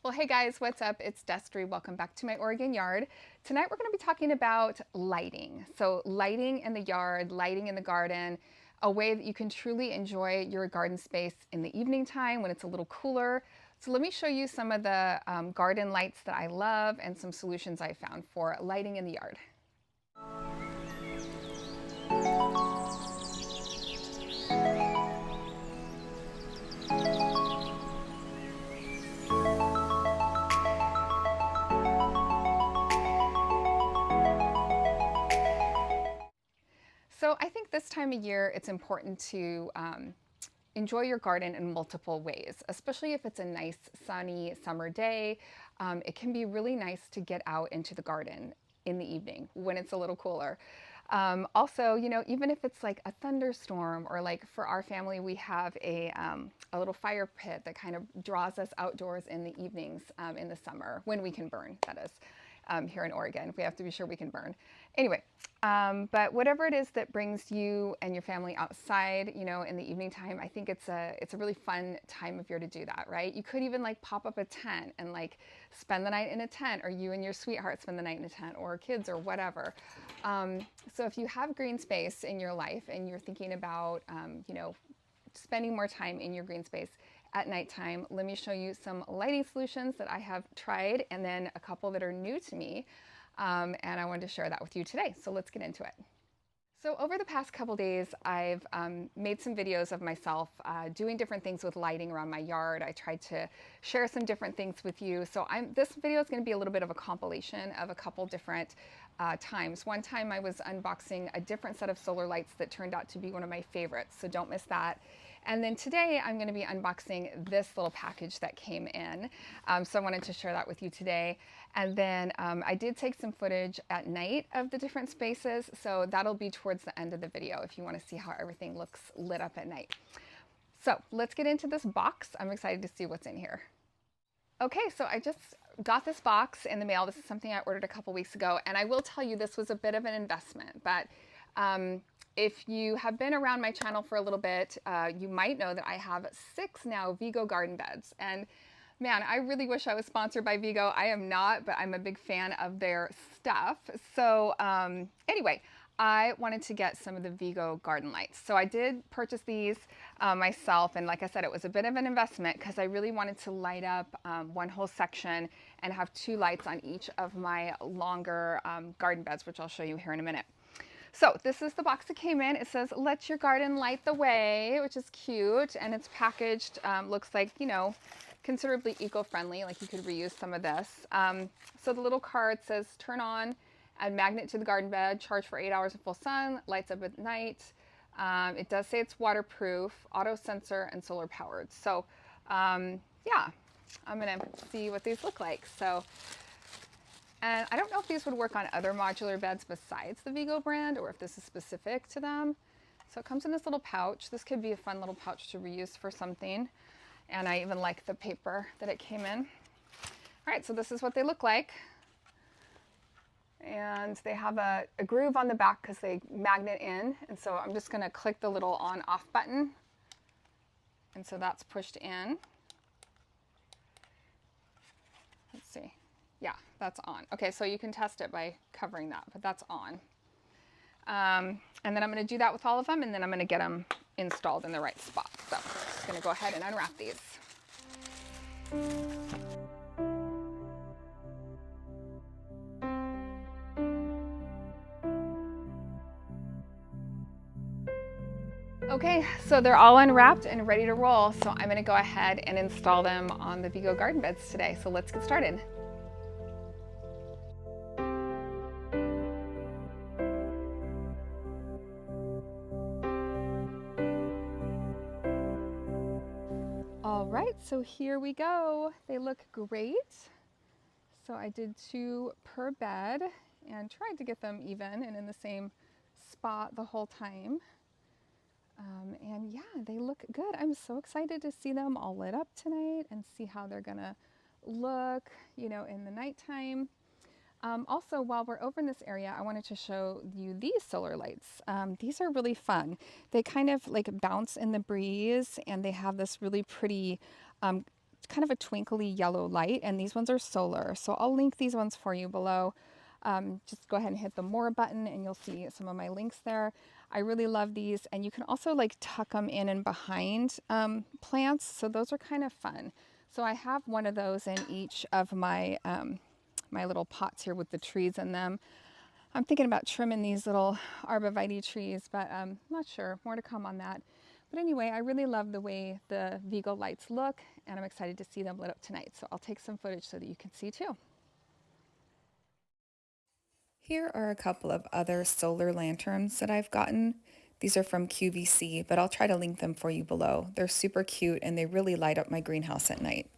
Well, hey guys, what's up? It's Destry. Welcome back to my Oregon yard. Tonight we're going to be talking about lighting. So lighting in the yard, lighting in the garden, a way that you can truly enjoy your garden space in the evening time when it's a little cooler. So let me show you some of the garden lights that I love and some solutions I found for lighting in the yard. So I think this time of year it's important to enjoy your garden in multiple ways, especially if it's a nice sunny summer day. It can be really nice to get out into the garden in the evening when it's a little cooler. Also, even if it's like a thunderstorm or like for our family, we have a little fire pit that kind of draws us outdoors in the evenings in the summer when we can burn, that is. Here in Oregon, we have to be sure we can burn. Anyway, but whatever it is that brings you and your family outside, in the evening time, I think it's a really fun time of year to do that, right? You could even like pop up a tent and like spend the night in a tent, or you and your sweetheart spend the night in a tent, or kids, or whatever. So if you have green space in your life and you're thinking about, spending more time in your green space at nighttime, let me show you some lighting solutions that I have tried and then a couple that are new to me. And I wanted to share that with you today. So let's get into it. So over the past couple days, I've made some videos of myself doing different things with lighting around my yard. I tried to share some different things with you. So this video is going to be a little bit of a compilation of a couple different times. One time I was unboxing a different set of solar lights that turned out to be one of my favorites, so don't miss that. And then today I'm going to be unboxing this little package that came in. So I wanted to share that with you today. And then I did take some footage at night of the different spaces, so that'll be towards the end of the video if you want to see how everything looks lit up at night. So let's get into this box. I'm excited to see what's in here. Okay, so I just got this box in the mail. This is something I ordered a couple weeks ago, and I will tell you this was a bit of an investment, but if you have been around my channel for a little bit, you might know that I have 6 now Vego garden beds. And man, I really wish I was sponsored by Vego. I am not, but I'm a big fan of their stuff. So anyway, I wanted to get some of the Vego garden lights. So I did purchase these myself. And like I said, it was a bit of an investment because I really wanted to light up one whole section and have 2 lights on each of my longer garden beds, which I'll show you here in a minute. So this is the box that came in. It says, "Let your garden light the way," which is cute. And it's packaged, looks like, considerably eco-friendly, like you could reuse some of this. So the little card says, "Turn on, add magnet to the garden bed, charge for 8 hours of full sun, lights up at night." It does say it's waterproof, auto sensor, and solar powered. So yeah, I'm gonna see what these look like. So. And I don't know if these would work on other modular beds besides the Vego brand or if this is specific to them. So it comes in this little pouch. This could be a fun little pouch to reuse for something. And I even like the paper that it came in. All right, so this is what they look like. And they have a groove on the back because they magnet in. And so I'm just going to click the little on-off button. And so that's pushed in. Let's see. Yeah, that's on. Okay, so you can test it by covering that, but that's on. And then I'm going to do that with all of them, and then I'm going to get them installed in the right spot. So I'm just going to go ahead and unwrap these. Okay, so they're all unwrapped and ready to roll. So I'm going to go ahead and install them on the Vego garden beds today. So let's get started. All right, so here we go. They look great. So I did 2 per bed and tried to get them even and in the same spot the whole time. And yeah, they look good. I'm so excited to see them all lit up tonight and see how they're gonna look, in the nighttime. Also, while we're over in this area, I wanted to show you these solar lights. These are really fun. They kind of like bounce in the breeze and they have this really pretty kind of a twinkly yellow light, and these ones are solar. So I'll link these ones for you below. Just go ahead and hit the more button and you'll see some of my links there. I really love these, and you can also like tuck them in and behind plants. So those are kind of fun. So I have one of those in each of my, my little pots here with the trees in them. I'm thinking about trimming these little arborvitae trees, but I'm not sure. More to come on that. But anyway, I really love the way the Vego lights look, and I'm excited to see them lit up tonight. So I'll take some footage so that you can see too. Here are a couple of other solar lanterns that I've gotten. These are from QVC, but I'll try to link them for you below. They're super cute and they really light up my greenhouse at night.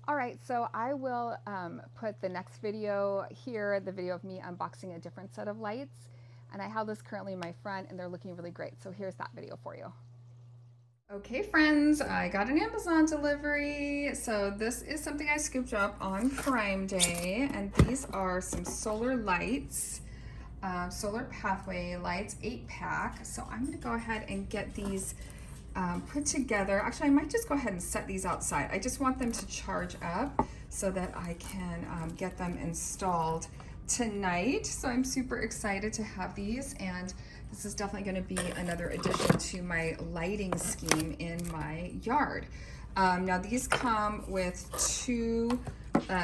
All right, so I will put the next video here, the video of me unboxing a different set of lights. And I have this currently in my front and they're looking really great. So here's that video for you. Okay friends, I got an Amazon delivery. So this is something I scooped up on Prime Day, and these are some solar lights, solar pathway lights, 8-pack. So I'm gonna go ahead and get these put together. Actually, I might just go ahead and set these outside. I just want them to charge up so that I can get them installed tonight. So I'm super excited to have these, and this is definitely going to be another addition to my lighting scheme in my yard. Now these come with 2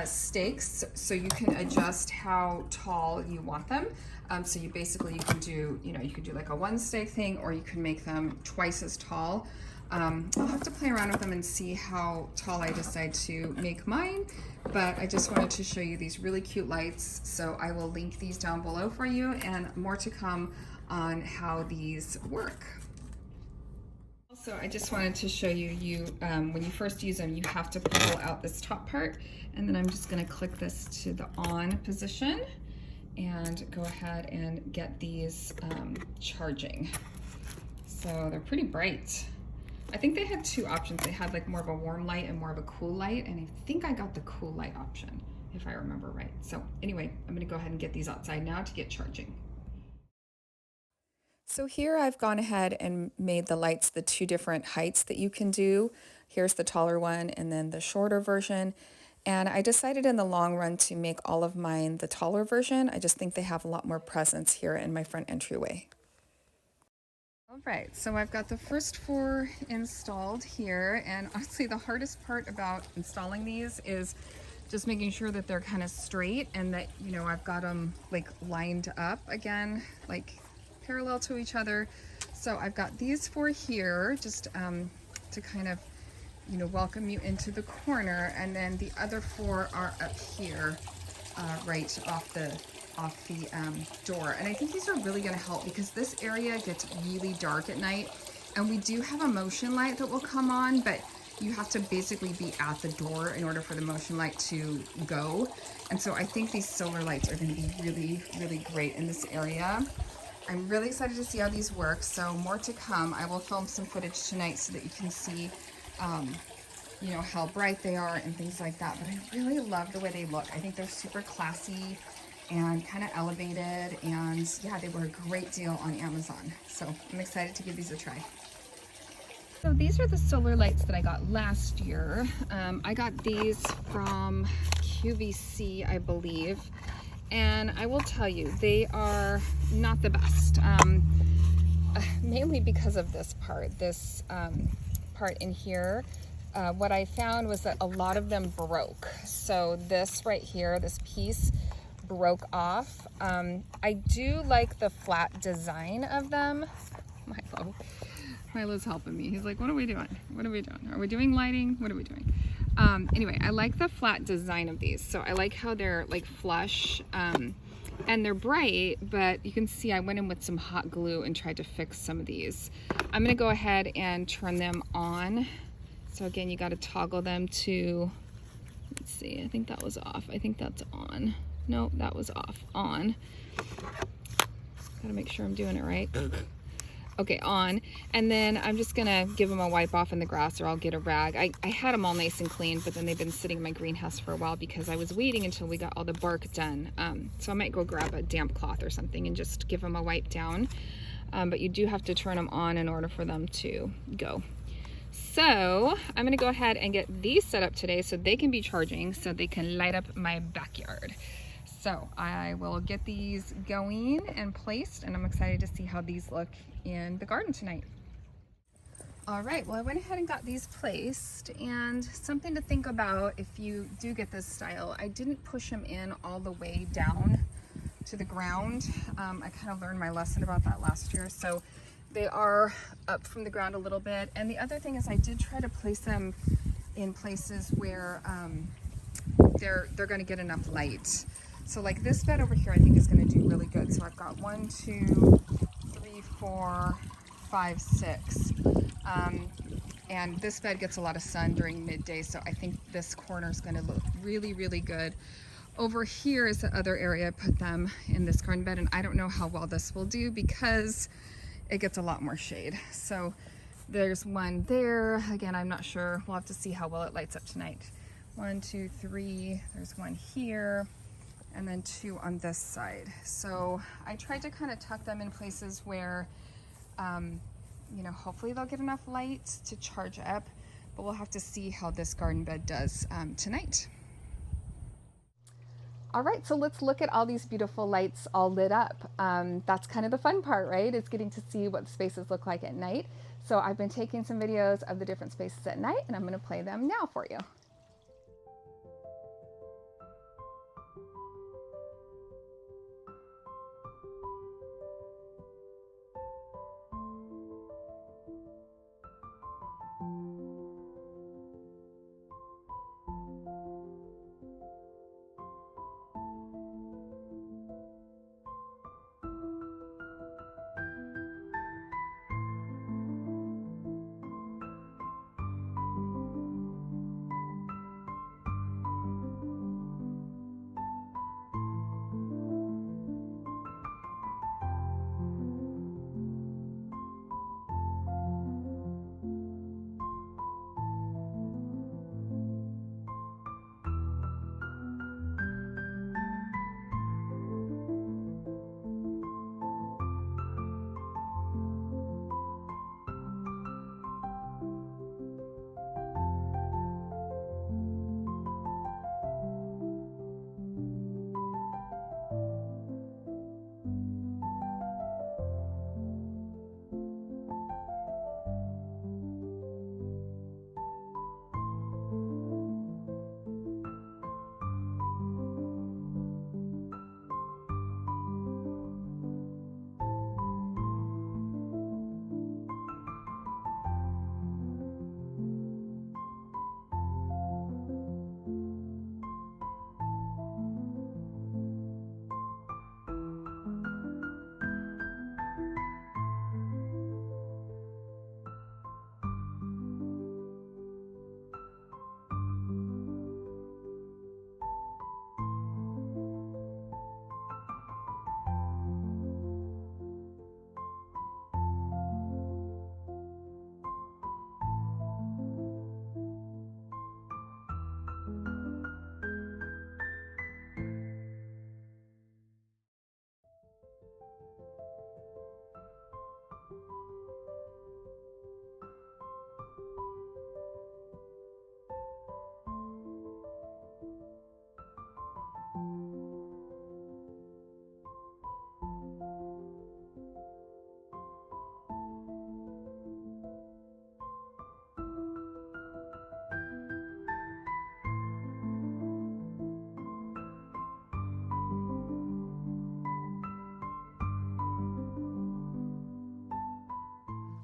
stakes, so you can adjust how tall you want them. So you basically, you can do, you could do like a 1 stake thing, or you can make them twice as tall. I'll have to play around with them and see how tall I decide to make mine, but I just wanted to show you these really cute lights. So I will link these down below for you, and more to come on how these work. Also, I just wanted to show you, when you first use them, you have to pull out this top part, and then I'm just going to click this to the on position and go ahead and get these charging. So they're pretty bright. I think they had 2 options. They had like more of a warm light and more of a cool light, and I think I got the cool light option, if I remember right. So anyway, I'm going to go ahead and get these outside now to get charging. So here I've gone ahead and made the lights the 2 different heights that you can do. Here's the taller one and then the shorter version. And I decided in the long run to make all of mine the taller version. I just think they have a lot more presence here in my front entryway. All right, so I've got the first 4 installed here, and honestly the hardest part about installing these is just making sure that they're kind of straight and that, I've got them like lined up again, like parallel to each other. So I've got these 4 here just to kind of welcome you into the corner, and then the other 4 are up here right off the door. And I think these are really going to help because this area gets really dark at night, and we do have a motion light that will come on, but you have to basically be at the door in order for the motion light to go. And so I think these solar lights are going to be really, really great in this area. I'm really excited to see how these work, so more to come. I will film some footage tonight so that you can see how bright they are and things like that, but I really love the way they look. I think they're super classy and kind of elevated, and yeah, they were a great deal on Amazon, so I'm excited to give these a try. So these are the solar lights that I got last year. I got these from QVC, I believe, and I will tell you, they are not the best, mainly because of this part in here. What I found was that a lot of them broke. So this right here, this piece broke off. I do like the flat design of them. Milo's helping me. He's like, what are we doing? What are we doing? Are we doing lighting? What are we doing? Anyway, I like the flat design of these. So I like how they're like flush and they're bright, but you can see I went in with some hot glue and tried to fix some of these. I'm gonna go ahead and turn them on. So again, you got to toggle them to, let's see, I think that was off. I think that's on. No, that was off. On. Gotta make sure I'm doing it right. Okay, on. And then I'm just gonna give them a wipe off in the grass, or I'll get a rag. I had them all nice and clean, but then they've been sitting in my greenhouse for a while because I was waiting until we got all the bark done. So I might go grab a damp cloth or something and just give them a wipe down. but you do have to turn them on in order for them to go. So I'm gonna go ahead and get these set up today so they can be charging, so they can light up my backyard. So I will get these going and placed, and I'm excited to see how these look in the garden tonight. All right, well, I went ahead and got these placed, and something to think about if you do get this style, I didn't push them in all the way down to the ground. I kind of learned my lesson about that last year. So they are up from the ground a little bit. And the other thing is I did try to place them in places where they're going to get enough light. So like this bed over here, I think is going to do really good. So I've got 1, 2, 3, 4, 5, 6. And this bed gets a lot of sun during midday, so I think this corner is going to look really, really good. Over here is the other area I put them in this garden bed, and I don't know how well this will do because it gets a lot more shade. So there's one there. Again, I'm not sure. We'll have to see how well it lights up tonight. 1, 2, 3. There's one here, and then 2 on this side. So I tried to kind of tuck them in places where you know, hopefully they'll get enough light to charge up, but we'll have to see how this garden bed does tonight. All right, so let's look at all these beautiful lights all lit up. That's kind of the fun part, right? It's getting to see what spaces look like at night. So I've been taking some videos of the different spaces at night, and I'm gonna play them now for you.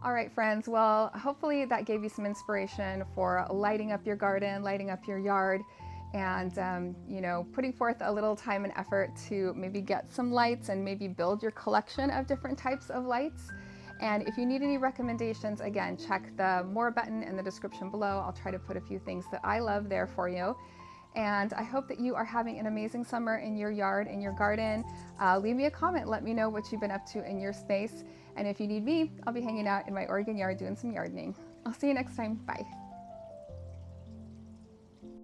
All right, friends, well, hopefully that gave you some inspiration for lighting up your garden, lighting up your yard, and you know, putting forth a little time and effort to maybe get some lights and maybe build your collection of different types of lights. And if you need any recommendations, again, check the more button in the description below. I'll try to put a few things that I love there for you. And I hope that you are having an amazing summer in your yard, in your garden. Leave me a comment, let me know what you've been up to in your space. And if you need me, I'll be hanging out in my Oregon yard doing some gardening. I'll see you next time, bye.